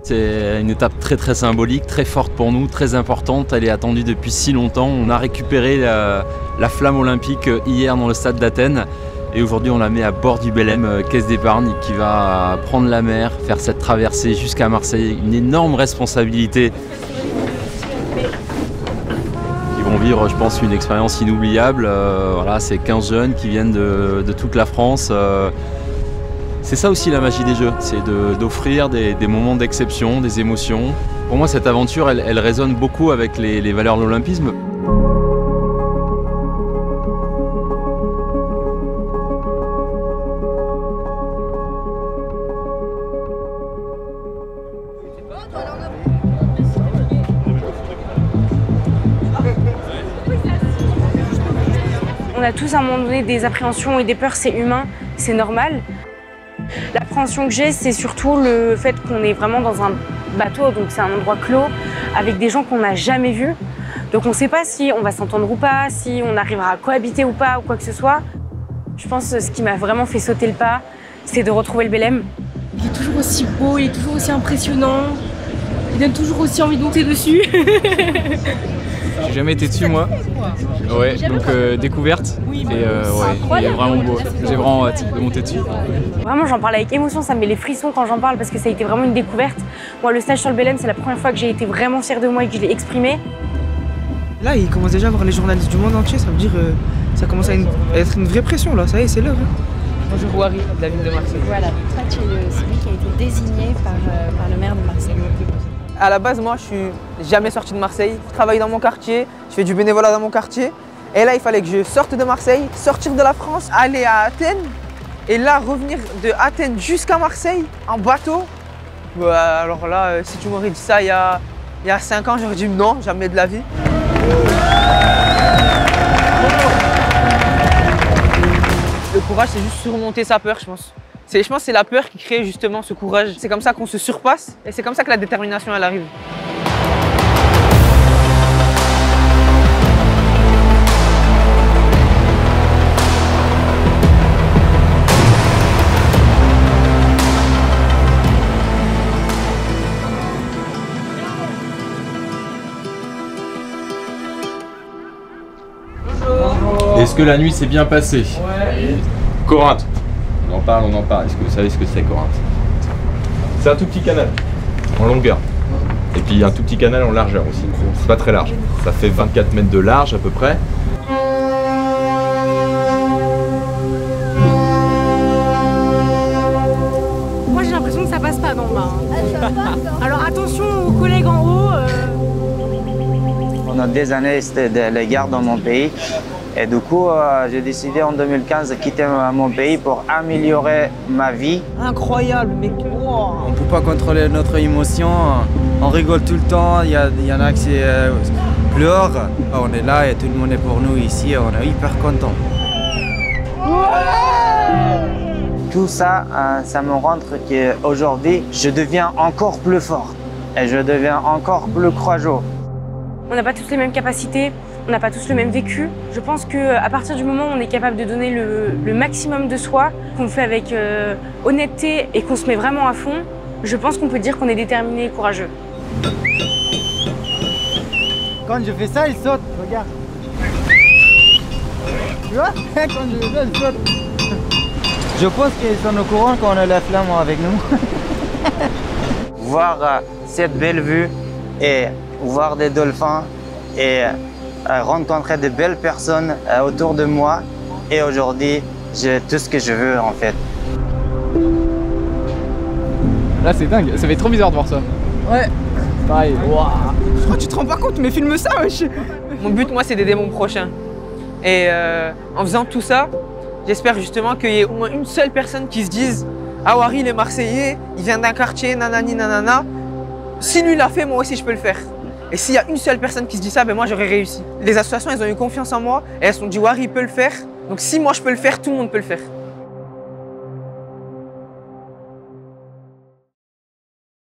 C'est une étape très symbolique, très forte pour nous, très importante. Elle est attendue depuis si longtemps. On a récupéré la flamme olympique hier dans le stade d'Athènes. Et aujourd'hui, on la met à bord du Belém Caisse d'Épargne qui va prendre la mer, faire cette traversée jusqu'à Marseille. Une énorme responsabilité. Ils vont vivre, je pense, une expérience inoubliable. Voilà, c'est 15 jeunes qui viennent de toute la France. C'est ça aussi la magie des Jeux, c'est d'offrir des moments d'exception, des émotions. Pour moi, cette aventure, elle résonne beaucoup avec les valeurs de l'olympisme. On a tous à un moment donné des appréhensions et des peurs, c'est humain, c'est normal. L'appréhension que j'ai, c'est surtout le fait qu'on est vraiment dans un bateau, donc c'est un endroit clos, avec des gens qu'on n'a jamais vus. Donc on ne sait pas si on va s'entendre ou pas, si on arrivera à cohabiter ou pas, ou quoi que ce soit. Je pense que ce qui m'a vraiment fait sauter le pas, c'est de retrouver le Belém. Il est toujours aussi beau, il est toujours aussi impressionnant, il donne toujours aussi envie de monter dessus. J'ai jamais été dessus moi. Ouais, donc découverte. Et ouais, il est vraiment beau. J'ai vraiment hâte de monter dessus. Vraiment, j'en parle avec émotion, ça me met les frissons quand j'en parle parce que ça a été vraiment une découverte. Moi, le stage sur le Belém, c'est la première fois que j'ai été vraiment fière de moi et que je l'ai exprimé. Là, il commence déjà à voir les journalistes du monde entier, ça veut dire ça commence à être une vraie pression là, ça y est, c'est l'heure. Bonjour Wari, de la ville de Marseille. Voilà, toi tu es celui qui a été désigné par le maire de Marseille. À la base, moi, je suis jamais sorti de Marseille. Je travaille dans mon quartier, je fais du bénévolat dans mon quartier. Et là, il fallait que je sorte de Marseille, sortir de la France, aller à Athènes. Et là, revenir de Athènes jusqu'à Marseille en bateau. Bah, alors là, si tu m'aurais dit ça il y a 5 ans, j'aurais dit non, jamais de la vie. Le courage, c'est juste surmonter sa peur, je pense. Je pense que c'est la peur qui crée justement ce courage. C'est comme ça qu'on se surpasse et c'est comme ça que la détermination, elle arrive. Est-ce que la nuit s'est bien passée? Ouais. Corinthe. On en parle. Est-ce que vous savez ce que c'est, Corinthe? C'est un tout petit canal en longueur. Et puis un tout petit canal en largeur aussi. C'est pas très large. Ça fait 24 mètres de large à peu près. Moi j'ai l'impression que ça passe pas dans le bas. Alors attention aux collègues en haut. Pendant des années, c'était les guerres dans mon pays. Et du coup, j'ai décidé en 2015 de quitter mon pays pour améliorer ma vie. Incroyable, mais wow. On ne peut pas contrôler notre émotion, on rigole tout le temps, il y en a qui pleurent. On est là et tout le monde est pour nous ici, on est hyper contents. Tout ça, ça me montre qu'aujourd'hui, je deviens encore plus fort et je deviens encore plus courageux. On n'a pas tous les mêmes capacités, on n'a pas tous le même vécu. Je pense qu'à partir du moment où on est capable de donner le maximum de soi, qu'on le fait avec honnêteté et qu'on se met vraiment à fond, je pense qu'on peut dire qu'on est déterminé et courageux. Quand je fais ça, il saute, regarde. Tu vois? Quand je fais ça, il saute. Je pense qu'ils sont au courant qu'on a la flamme avec nous. Voir cette belle vue et voir des dolphins et rencontrer de belles personnes autour de moi. Et aujourd'hui, j'ai tout ce que je veux en fait. Là c'est dingue, ça fait trop bizarre de voir ça. Ouais. Pareil. Wow. Je crois que tu te rends pas compte, mais filme ça, wesh. Mon but, moi, c'est d'aider mon prochain. Et en faisant tout ça, j'espère justement qu'il y ait au moins une seule personne qui se dise « Ah, Wari, il est Marseillais, il vient d'un quartier, nanani, nanana. Si lui l'a fait, moi aussi, je peux le faire. » Et s'il y a une seule personne qui se dit ça, ben moi, j'aurais réussi. Les associations, elles ont eu confiance en moi et elles se sont dit « Wari, il peut le faire. Donc si moi, je peux le faire, tout le monde peut le faire. »